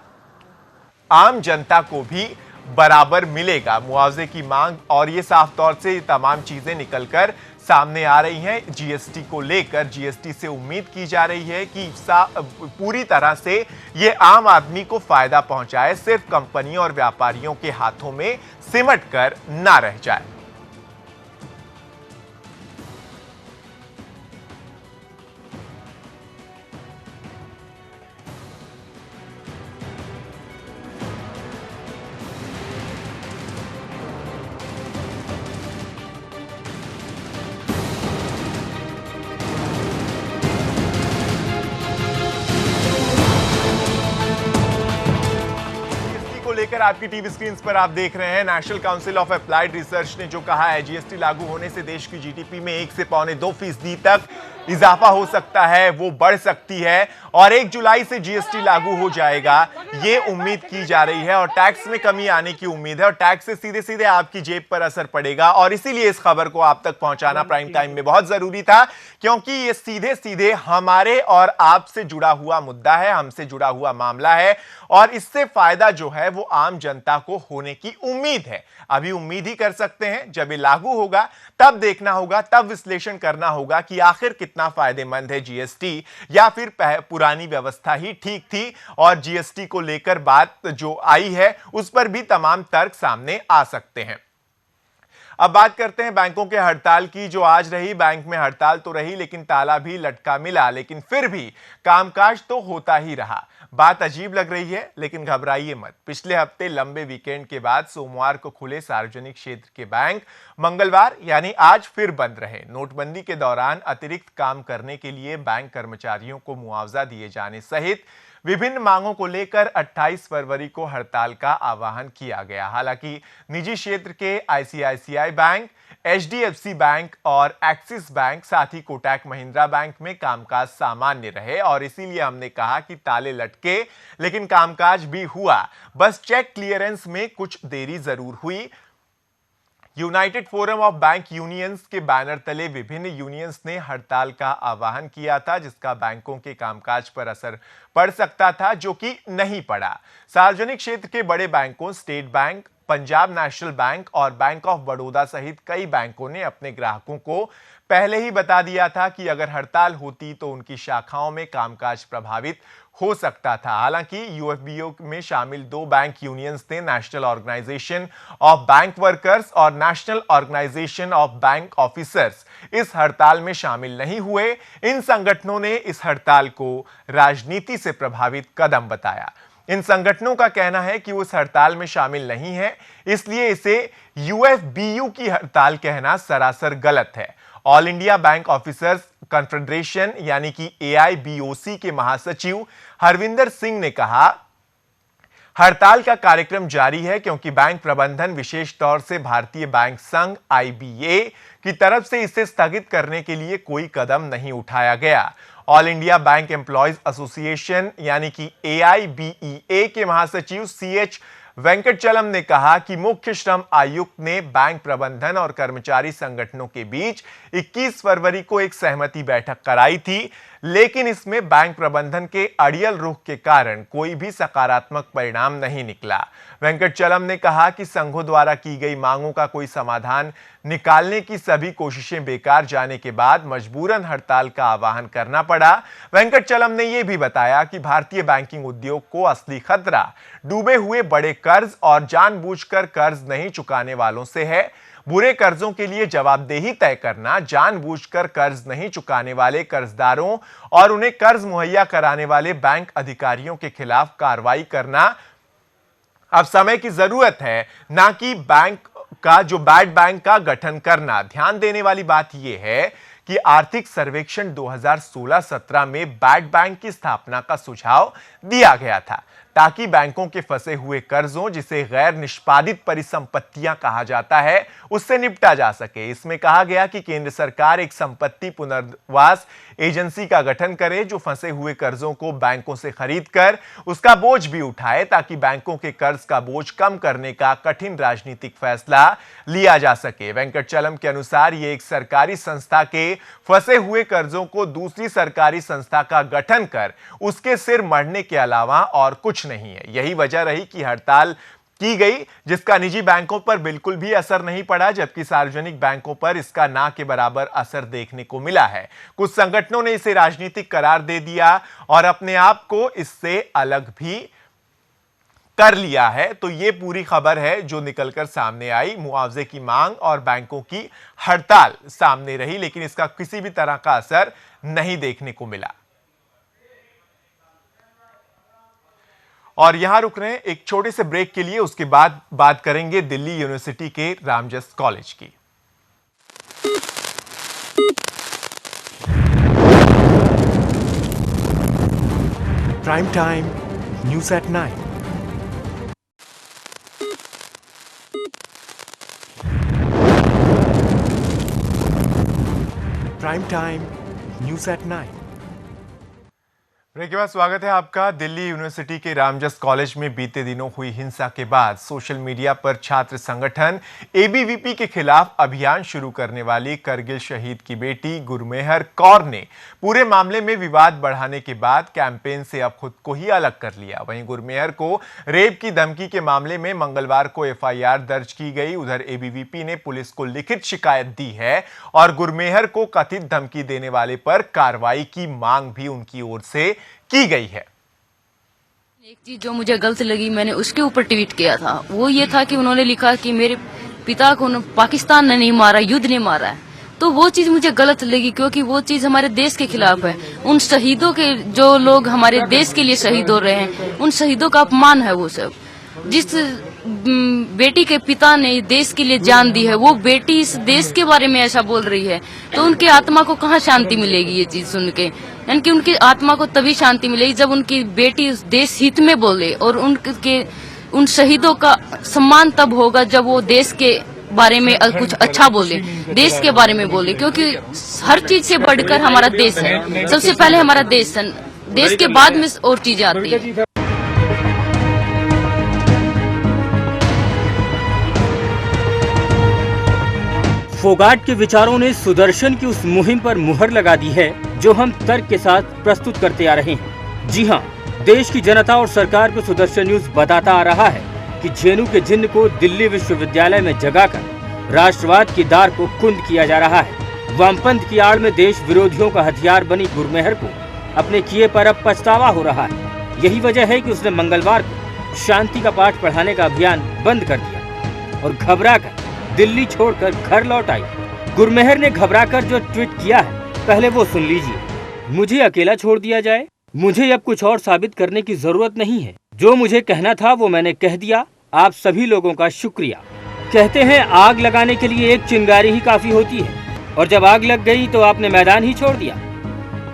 आम जनता को भी बराबर मिलेगा। मुआवजे की मांग और ये साफ तौर से तमाम चीजें निकलकर सामने आ रही हैं। जीएसटी को लेकर जीएसटी से उम्मीद की जा रही है कि पूरी तरह से ये आम आदमी को फायदा पहुंचाए, सिर्फ कंपनियों और व्यापारियों के हाथों में सिमट कर ना रह जाए। लेकर आपकी टीवी स्क्रीन पर आप देख रहे हैं, national council of applied research ने जो कहा है, जीएसटी लागू होने से देश की जीडीपी में 1 से 1.25% तक इजाफा हो सकता है, वो बढ़ सकती है और 1 जुलाई से जीएसटी लागू हो जाएगा, ये उम्मीद की जा रही है। और टैक्स में कमी आने की उम्मीद है और टैक्स से सीधे सीधे आपकी जेब पर असर पड़ेगा। और इसीलिए इस खबर को आप तक पहुंचाना प्राइम टाइम में बहुत जरूरी था, क्योंकि ये सीधे सीधे हमारे और आपसे जुड़ा हुआ मुद्दा है, हमसे जुड़ा हुआ मामला है और इससे फायदा जो है वो आम जनता को होने की उम्मीद है। अभी उम्मीद ही कर सकते हैं, जब ये लागू होगा तब देखना होगा, तब विश्लेषण करना होगा कि आखिर कितना फायदेमंद है जीएसटी या फिर पुरानी व्यवस्था ही ठीक थी। और जीएसटी को लेकर बात जो आई है उस पर भी तमाम तर्क सामने आ सकते हैं। अब बात करते हैं बैंकों के हड़ताल की, जो आज रही। बैंक में हड़ताल तो रही लेकिन ताला भी लटका मिला, लेकिन फिर भी कामकाज तो होता ही रहा। बात अजीब लग रही है लेकिन घबराइए मत। पिछले हफ्ते लंबे वीकेंड के बाद सोमवार को खुले सार्वजनिक क्षेत्र के बैंक मंगलवार यानी आज फिर बंद रहे। नोटबंदी के दौरान अतिरिक्त काम करने के लिए बैंक कर्मचारियों को मुआवजा दिए जाने सहित विभिन्न मांगों को लेकर 28 फरवरी को हड़ताल का आह्वान किया गया। हालांकि निजी क्षेत्र के आईसीआईसीआई बैंक, एचडीएफसी बैंक और एक्सिस बैंक, साथ ही कोटक महिंद्रा बैंक में कामकाज सामान्य रहे और इसीलिए हमने कहा कि ताले लटके लेकिन कामकाज भी हुआ। बस चेक क्लियरेंस में कुछ देरी जरूर हुई। United forum of bank unions के बैनर तले विभिन्न यूनियंस ने हड़ताल का आह्वान किया था, जिसका बैंकों के कामकाज पर असर पड़ सकता था, जो कि नहीं पड़ा। सार्वजनिक क्षेत्र के बड़े बैंकों state bank, Punjab national bank और बैंक ऑफ बड़ौदा सहित कई बैंकों ने अपने ग्राहकों को पहले ही बता दिया था कि अगर हड़ताल होती तो उनकी शाखाओं में कामकाज प्रभावित हो सकता था। हालांकि यूएफबीओ में शामिल 2 बैंक यूनियंस ने National Organisation of Bank Workers और National Organisation of Bank Officers इस हड़ताल में शामिल नहीं हुए। इन संगठनों ने इस हड़ताल को राजनीति से प्रभावित कदम बताया। इन संगठनों का कहना है कि वो इस हड़ताल में शामिल नहीं है, इसलिए इसे यूएफबीयू की हड़ताल कहना सरासर गलत है। All India bank officers confederation यानी कि एआईबीओसी के महासचिव हरविंदर सिंह ने कहा, हड़ताल का कार्यक्रम जारी है क्योंकि बैंक प्रबंधन, विशेष तौर से भारतीय बैंक संघ आईबीए की तरफ से इसे स्थगित करने के लिए कोई कदम नहीं उठाया गया। All India bank employees association यानी कि एआईबीईए के महासचिव सीएच वेंकटचलम ने कहा कि मुख्य श्रम आयुक्त ने बैंक प्रबंधन और कर्मचारी संगठनों के बीच 21 फरवरी को एक सहमति बैठक कराई थी, लेकिन इसमें बैंक प्रबंधन के अड़ियल रुख के कारण कोई भी सकारात्मक परिणाम नहीं निकला। वेंकटचलम ने कहा कि संघों द्वारा की गई मांगों का कोई समाधान निकालने की सभी कोशिशें बेकार जाने के बाद मजबूरन हड़ताल का आह्वान करना पड़ा। वेंकटचलम ने यह भी बताया कि भारतीय बैंकिंग उद्योग को असली खतरा डूबे हुए बड़े कर्ज और जानबूझकर कर्ज नहीं चुकाने वालों से है। बुरे कर्जों के लिए जवाबदेही तय करना, जानबूझकर कर्ज नहीं चुकाने वाले कर्जदारों और उन्हें कर्ज मुहैया कराने वाले बैंक अधिकारियों के खिलाफ कार्रवाई करना अब समय की जरूरत है, ना कि बैंक का जो बैड बैंक का गठन करना। ध्यान देने वाली बात यह है कि आर्थिक सर्वेक्षण 2016-17 में बैड बैंक की स्थापना का सुझाव दिया गया था ताकि बैंकों के फंसे हुए कर्जों, जिसे गैर निष्पादित परिसंपत्तियां कहा जाता है, उससे निपटा जा सके। इसमें कहा गया कि केंद्र सरकार एक संपत्ति पुनर्वास एजेंसी का गठन करे जो फंसे हुए कर्जों को बैंकों से खरीदकर उसका बोझ भी उठाए ताकि बैंकों के कर्ज का बोझ कम करने का कठिन राजनीतिक फैसला लिया जा सके। वेंकटचलम के अनुसार ये एक सरकारी संस्था के फंसे हुए कर्जों को दूसरी सरकारी संस्था का गठन कर उसके सिर मढ़ने के अलावा और कुछ नहीं है। यही वजह रही कि हड़ताल की गई, जिसका निजी बैंकों पर बिल्कुल भी असर नहीं पड़ा, जबकि सार्वजनिक बैंकों पर इसका ना के बराबर असर देखने को मिला है। कुछ संगठनों ने इसे राजनीतिक करार दे दिया और अपने आप को इससे अलग भी कर लिया है। तो ये पूरी खबर है जो निकलकर सामने आई। मुआवजे की मांग और बैंकों की हड़ताल सामने रही, लेकिन इसका किसी भी तरह का असर नहीं देखने को मिला। और यहां रुक रहे हैं एक छोटे से ब्रेक के लिए, उसके बाद बात करेंगे दिल्ली यूनिवर्सिटी के रामजस कॉलेज की। Prime time news at 9। Prime time news at 9। Break के बाद स्वागत है आपका। दिल्ली यूनिवर्सिटी के रामजस कॉलेज में बीते दिनों हुई हिंसा के बाद सोशल मीडिया पर छात्र संगठन एबीवीपी के खिलाफ अभियान शुरू करने वाली करगिल शहीद की बेटी गुरमेहर कौर ने पूरे मामले में विवाद बढ़ाने के बाद कैंपेन से अब खुद को ही अलग कर लिया। वहीं गुरमेहर को रेप की धमकी के मामले में मंगलवार को एफआईआर दर्ज की गई। उधर एबीवीपी ने पुलिस को लिखित शिकायत दी है और गुरमेहर को कथित धमकी देने वाले पर कार्रवाई की मांग भी उनकी ओर से की गई है। एक चीज जो मुझे गलत लगी, मैंने उसके ऊपर ट्वीट किया था, वो ये था कि उन्होंने लिखा कि मेरे पिता को पाकिस्तान ने नहीं मारा, युद्ध ने मारा है। तो वो चीज मुझे गलत लगी क्योंकि वो चीज हमारे देश के खिलाफ है। उन शहीदों के, जो लोग हमारे देश के लिए शहीद हो रहे हैं, उन शहीदों का अपमान है वो सब। जिस बेटी के पिता ने देश के लिए जान दी है, वो बेटी इस देश के बारे में ऐसा बोल रही है, तो उनके आत्मा को कहाँ शांति मिलेगी ये चीज सुन के। यानी कि उनकी आत्मा को तभी शांति मिलेगी जब उनकी बेटी उस देश हित में बोले, और उन शहीदों का सम्मान तब होगा जब वो देश के बारे में कुछ अच्छा बोले, देश के बारे में बोले, क्योंकि हर चीज से बढ़कर हमारा देश है। सबसे पहले हमारा देश है, देश के बाद में और चीजें आती है। फोगाट के विचारों ने सुदर्शन की उस मुहिम पर मुहर लगा दी है जो हम तर्क के साथ प्रस्तुत करते आ रहे हैं। जी हां, देश की जनता और सरकार को सुदर्शन न्यूज बताता आ रहा है कि जेएनयू के जिन्न को दिल्ली विश्वविद्यालय में जगाकर राष्ट्रवाद की दार को कुंद किया जा रहा है। वामपंथ की आड़ में देश विरोधियों का हथियार बनी गुरमेहर को अपने किए पर अब पछतावा हो रहा है। यही वजह है कि उसने मंगलवार को शांति का पाठ पढ़ाने का अभियान बंद कर दिया और घबराकर दिल्ली छोड़कर घर लौट आई। गुरमेहर ने घबराकर जो ट्वीट किया है, पहले वो सुन लीजिए। मुझे अकेला छोड़ दिया जाए, मुझे अब कुछ और साबित करने की जरूरत नहीं है। जो मुझे कहना था वो मैंने कह दिया। आप सभी लोगों का शुक्रिया। कहते हैं आग लगाने के लिए एक चिंगारी ही काफी होती है, और जब आग लग गई तो आपने मैदान ही छोड़ दिया।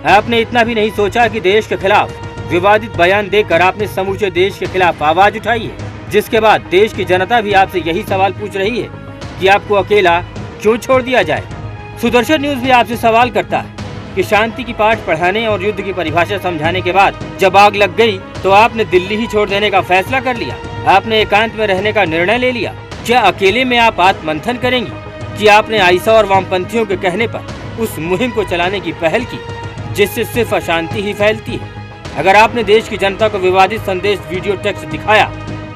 आपने इतना भी नहीं सोचा कि देश के खिलाफ विवादित बयान देकर आपने समूचे देश के खिलाफ आवाज उठाई है, जिसके बाद देश की जनता भी आपसे यही सवाल पूछ रही है कि आपको अकेला क्यों छोड़ दिया जाए। सुदर्शन न्यूज भी आपसे सवाल करता है कि शांति की पाठ पढ़ाने और युद्ध की परिभाषा समझाने के बाद जब आग लग गई तो आपने दिल्ली ही छोड़ देने का फैसला कर लिया। आपने एकांत में रहने का निर्णय ले लिया। क्या अकेले में आप आत्ममंथन करेंगी कि आपने आईसा और वामपंथियों के कहने पर उस मुहिम को चलाने की पहल की जिससे सिर्फ अशांति ही फैलती है? अगर आपने देश की जनता को विवादित संदेश वीडियो टेक्स्ट दिखाया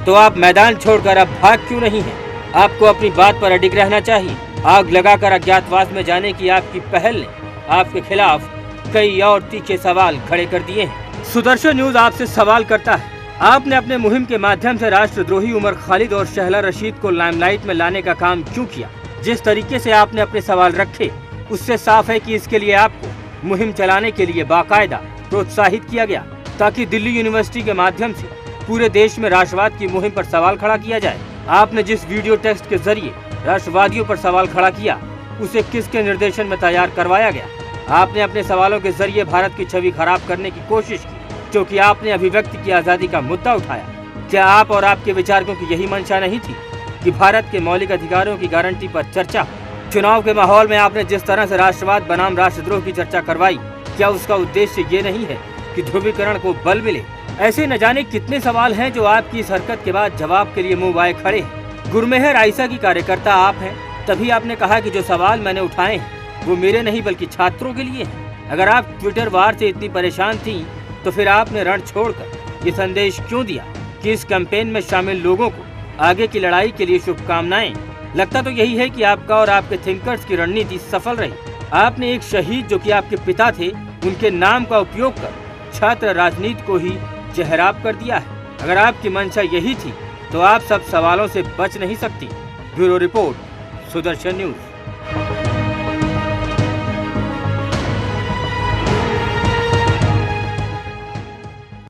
तो आप मैदान छोड़कर अब भाग क्यों नहीं है? आपको अपनी बात पर अडिग रहना चाहिए। आग लगाकर अज्ञातवास में जाने की आपकी पहल ने आपके खिलाफ कई और तीखे सवाल खड़े कर दिए हैं। सुदर्शन न्यूज आपसे सवाल करता है, आपने अपने मुहिम के माध्यम से राष्ट्रद्रोही उमर खालिद और शहला रशीद को लाइमलाइट में लाने का काम क्यों किया? जिस तरीके से आपने अपने सवाल रखे उससे साफ है कि इसके लिए आपको मुहिम चलाने के लिए बाकायदा प्रोत्साहित किया गया ताकि दिल्ली यूनिवर्सिटी के माध्यम से पूरे देश में राष्ट्रवाद की मुहिम पर सवाल खड़ा किया जाए। आपने जिस वीडियो टेक्स्ट के जरिए राष्ट्रवादियों पर सवाल खड़ा किया उसे किसके निर्देशन में तैयार करवाया गया? आपने अपने सवालों के जरिए भारत की छवि खराब करने की कोशिश की, क्योंकि आपने अभिव्यक्ति की आजादी का मुद्दा उठाया। क्या आप और आपके विचारकों की यही मंशा नहीं थी कि भारत के मौलिक अधिकारों की गारंटी पर चर्चा हो? चुनाव के माहौल में आपने जिस तरह से राष्ट्रवाद बनाम राष्ट्रद्रोह की चर्चा करवाई, क्या उसका उद्देश्य ये नहीं है कि ध्रुवीकरण को बल मिले? ऐसे न जाने कितने सवाल हैं जो आपकी इस हरकत के बाद जवाब के लिए मुंह बाए खड़े हैं। गुरमेहर आयशा की कार्यकर्ता आप हैं, तभी आपने कहा कि जो सवाल मैंने उठाए हैं वो मेरे नहीं बल्कि छात्रों के लिए हैं। अगर आप ट्विटर वार से इतनी परेशान थी तो फिर आपने रण छोड़कर ये संदेश क्यों दिया कि इस कैंपेन में शामिल लोगों को आगे की लड़ाई के लिए शुभकामनाएं? लगता तो यही है कि आपका और आपके थिंकर्स की रणनीति सफल रही। आपने एक शहीद जो कि आपके पिता थे, उनके नाम का उपयोग कर छात्र राजनीति को ही जहराब कर दिया है। अगर आपकी मंशा यही थी तो आप सब सवालों से बच नहीं सकती। Bureau report, Sudarshan news.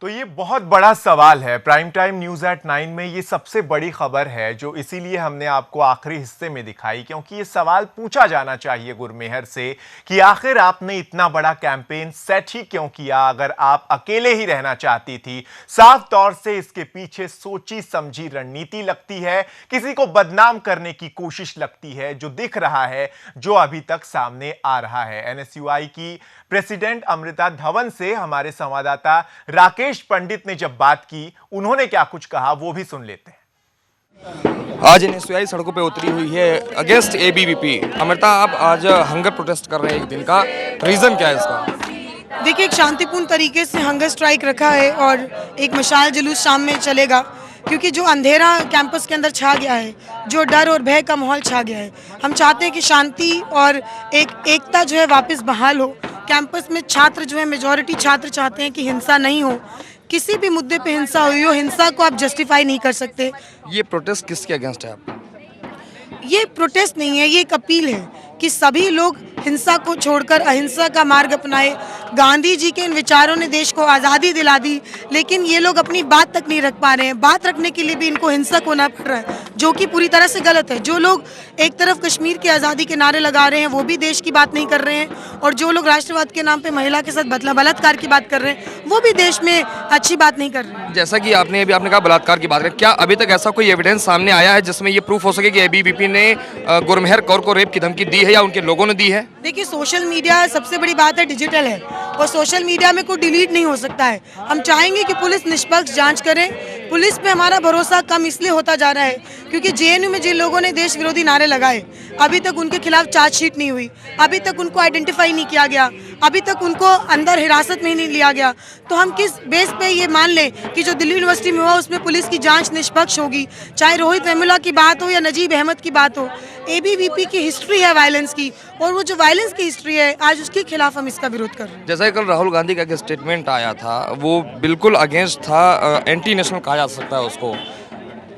तो ये बहुत बड़ा सवाल है। प्राइम टाइम न्यूज एट 9 में ये सबसे बड़ी खबर है, जो इसीलिए हमने आपको आखिरी हिस्से में दिखाई, क्योंकि ये सवाल पूछा जाना चाहिए गुरमेहर से कि आखिर आपने इतना बड़ा कैंपेन सेट ही क्यों किया अगर आप अकेले ही रहना चाहती थी? साफ तौर से इसके पीछे सोची समझी रणनीति लगती है, किसी को बदनाम करने की कोशिश लगती है, जो दिख रहा है, जो अभी तक सामने आ रहा है। एनएसयूआई की प्रेसिडेंट अमृता धवन से हमारे संवाददाता राकेश पंडित ने जब बात की, उन्होंने क्या कुछ कहा वो भी सुन लेते हैं। आज एनएसयूआई सड़कों पे उतरी हुई है अगेंस्ट एबीवीपी। अमृता, आप आज हंगर प्रोटेस्ट कर रहे हैं एक दिन का, रीजन क्या है इसका? देखिए, एक शांतिपूर्ण तरीके से हंगर स्ट्राइक रखा है और एक मशाल जुलूस शाम में चलेगा, क्योंकि जो अंधेरा कैंपस के अंदर छा गया है, जो डर और भय का माहौल छा गया है, हम चाहते हैं कि शांति और एकता जो है वापस बहाल हो। कैंपस में छात्र जो है, मेजॉरिटी छात्र चाहते हैं कि हिंसा नहीं हो। किसी भी मुद्दे पे हिंसा हुई हो, हिंसा को आप जस्टिफाई नहीं कर सकते। ये प्रोटेस्ट किसके अगेंस्ट है आप? ये प्रोटेस्ट नहीं है, ये एक अपील है कि सभी लोग हिंसा को छोड़कर अहिंसा का मार्ग अपनाए। गांधी जी के इन विचारों ने देश को आज़ादी दिला दी, लेकिन ये लोग अपनी बात तक नहीं रख पा रहे हैं। बात रखने के लिए भी इनको हिंसक होना पड़ रहा है, जो कि पूरी तरह से गलत है। जो लोग एक तरफ कश्मीर की आज़ादी के नारे लगा रहे हैं वो भी देश की बात नहीं कर रहे हैं, और जो लोग राष्ट्रवाद के नाम पे महिला के साथ बलात्कार की बात कर रहे हैं वो भी देश में अच्छी बात नहीं कर रहे हैं। जैसा कि आपने कहा बलात्कार की बात करें, क्या अभी तक ऐसा कोई एविडेंस सामने आया है जिसमें ये प्रूफ हो सके कि एबीवीपी ने गुरमेहर कौर को रेप की धमकी दी है या उनके लोगों ने दी है? देखिए, सोशल मीडिया सबसे बड़ी बात है, डिजिटल है, और सोशल मीडिया में कोई डिलीट नहीं हो सकता है। हम चाहेंगे कि पुलिस निष्पक्ष जांच करे। पुलिस पे हमारा भरोसा कम इसलिए होता जा रहा है क्योंकि जेएनयू में जिन लोगों ने देश विरोधी नारे लगाए, अभी तक उनके खिलाफ चार्जशीट नहीं हुई, अभी तक उनको आइडेंटिफाई नहीं किया गया, अभी तक उनको अंदर हिरासत में नहीं लिया गया। तो हम किस बेस पे ये मान लें कि जो दिल्ली यूनिवर्सिटी में हुआ उसमें पुलिस की जांच निष्पक्ष होगी? चाहे रोहित वेमुला की बात हो या नजीब अहमद की बात हो, एबीवीपी की हिस्ट्री है वायलेंस की, और वो जो वायलेंस की हिस्ट्री है आज उसके खिलाफ हम इसका विरोध कर रहे हैं। जैसा कि कल राहुल गांधी का एक स्टेटमेंट आया था, वो बिल्कुल अगेंस्ट था, एंटी नेशनल कहा जा सकता है उसको।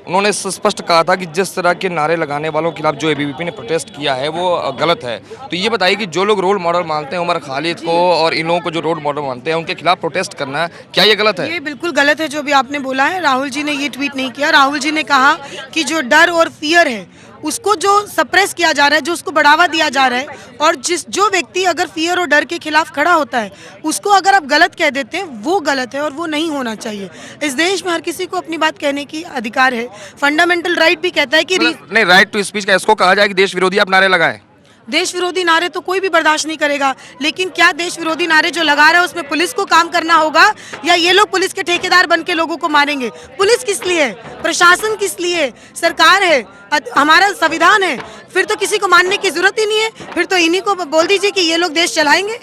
उन्होंने स्पष्ट कहा था कि जिस तरह के नारे लगाने वालों के खिलाफ जो एबीवीपी ने प्रोटेस्ट किया है वो गलत है। तो ये बताइए कि जो लोग रोल मॉडल मानते हैं उमर खालिद को और इन लोगों को जो रोल मॉडल मानते हैं, उनके खिलाफ प्रोटेस्ट करना, क्या ये गलत है? ये बिल्कुल गलत है जो भी आपने बोला है। राहुल जी ने ये ट्वीट नहीं किया। राहुल जी ने कहा कि जो डर और फियर है उसको जो सप्रेस किया जा रहा है, जो उसको बढ़ावा दिया जा रहा है, और जो व्यक्ति अगर फियर और डर के खिलाफ खड़ा होता है उसको अगर आप गलत कह देते हैं वो गलत है और वो नहीं होना चाहिए। इस देश में हर किसी को अपनी बात कहने की अधिकार है। फंडामेंटल राइट भी कहता है कि नहीं, राइट टू स्पीच का इसको कहा जाए कि देश विरोधी आप नारे लगाएं। देश विरोधी नारे तो कोई भी बर्दाश्त नहीं करेगा, लेकिन क्या देश विरोधी नारे जो लगा रहा है उसमें पुलिस को काम करना होगा या ये लोग पुलिस के ठेकेदार बन के लोगों को मारेंगे? पुलिस किस लिए है? प्रशासन किस लिए है? सरकार है, हमारा संविधान है। फिर तो किसी को मानने की जरूरत ही नहीं है। फिर तो इन्हीं को बोल दीजिए कि ये लोग देश चलाएंगे।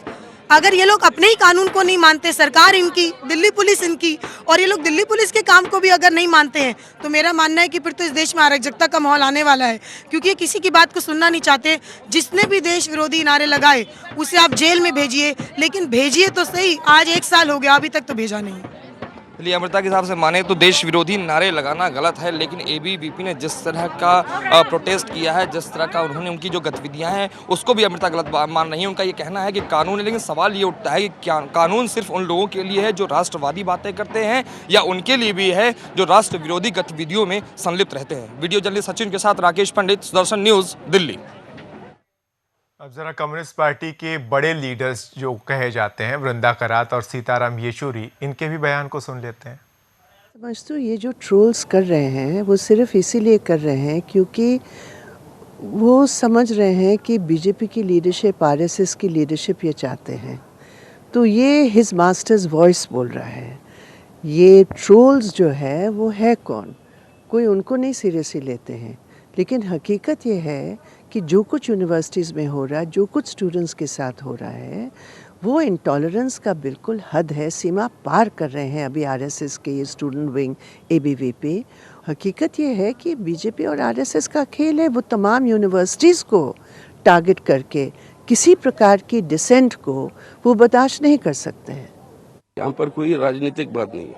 अगर ये लोग अपने ही कानून को नहीं मानते, सरकार इनकी, दिल्ली पुलिस इनकी, और ये लोग दिल्ली पुलिस के काम को भी अगर नहीं मानते हैं, तो मेरा मानना है कि फिर तो इस देश में अराजकता का माहौल आने वाला है, क्योंकि ये किसी की बात को सुनना नहीं चाहते। जिसने भी देश विरोधी नारे लगाए उसे आप जेल में भेजिए, लेकिन भेजिए तो सही। आज 1 साल हो गया, अभी तक तो भेजा नहीं। चलिए, अमृता के हिसाब से माने तो देश विरोधी नारे लगाना गलत है, लेकिन एबीवीपी ने जिस तरह का प्रोटेस्ट किया है, जिस तरह का उन्होंने उनकी जो गतिविधियां हैं उसको भी अमृता गलत मान रही है। उनका ये कहना है कि कानून है, लेकिन सवाल ये उठता है कि क्या कानून सिर्फ उन लोगों के लिए है जो राष्ट्रवादी बातें करते हैं, या उनके लिए भी है जो राष्ट्र विरोधी गतिविधियों में संलिप्त रहते हैं? वीडियो जर्नलिस्ट सचिन के साथ राकेश पंडित, सुदर्शन न्यूज़, दिल्ली। अब जरा कम्युनिस्ट पार्टी के बड़े लीडर्स जो कहे जाते हैं, वृंदा करात और सीताराम येचुरी, इनके भी बयान को सुन लेते हैं। समझते हो, ये जो ट्रोल्स कर रहे हैं वो सिर्फ इसीलिए कर रहे हैं क्योंकि वो समझ रहे हैं कि बीजेपी की लीडरशिप, आरएसएस की लीडरशिप ये चाहते हैं। तो ये हिज मास्टर्स वॉइस बोल रहा है। ये ट्रोल्स जो है वो है कौन, कोई उनको नहीं सीरियसली लेते हैं। लेकिन हकीकत ये है कि जो कुछ यूनिवर्सिटीज़ में हो रहा है, जो कुछ स्टूडेंट्स के साथ हो रहा है, वो इंटॉलरेंस का बिल्कुल हद है, सीमा पार कर रहे हैं अभी आरएसएस के ये स्टूडेंट विंग एबीवीपी। हकीकत ये है कि बीजेपी और आरएसएस का खेल है, वो तमाम यूनिवर्सिटीज़ को टारगेट करके किसी प्रकार की डिसेंट को वो बर्दाश्त नहीं कर सकते हैं। यहाँ पर कोई राजनीतिक बात नहीं है।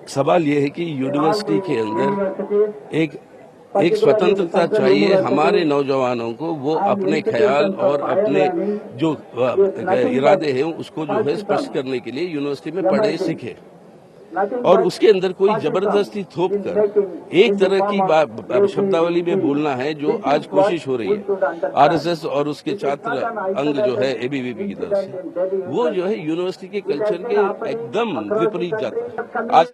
सवाल ये है कि यूनिवर्सिटी के अंदर एक स्वतंत्रता चाहिए हमारे नौजवानों को, वो अपने ख्याल और अपने जो इरादे हैं उसको जो है स्पष्ट करने के लिए यूनिवर्सिटी में पढ़े सीखे, और उसके अंदर कोई जबरदस्ती थोप कर एक तरह की शब्दावली में बोलना है जो आज कोशिश हो रही है आरएसएस और उसके छात्र अंग जो है एबीवीपी की तरफ से, वो जो है यूनिवर्सिटी के कल्चर के एकदम विपरीत जाता है आज।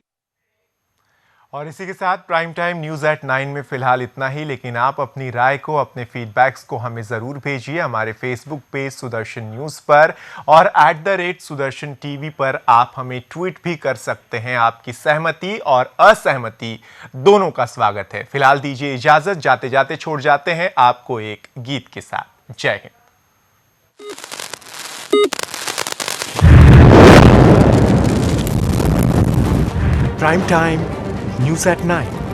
और इसी के साथ प्राइम टाइम न्यूज़ एट 9 में फिलहाल इतना ही, लेकिन आप अपनी राय को, अपने फीडबैक्स को हमें ज़रूर भेजिए हमारे फेसबुक पेज सुदर्शन न्यूज़ पर, और @सुदर्शन टीवी पर आप हमें ट्वीट भी कर सकते हैं। आपकी सहमति और असहमति दोनों का स्वागत है। फिलहाल दीजिए इजाज़त, जाते जाते छोड़ जाते हैं आपको एक गीत के साथ। जय Hind. Prime time, news at 9.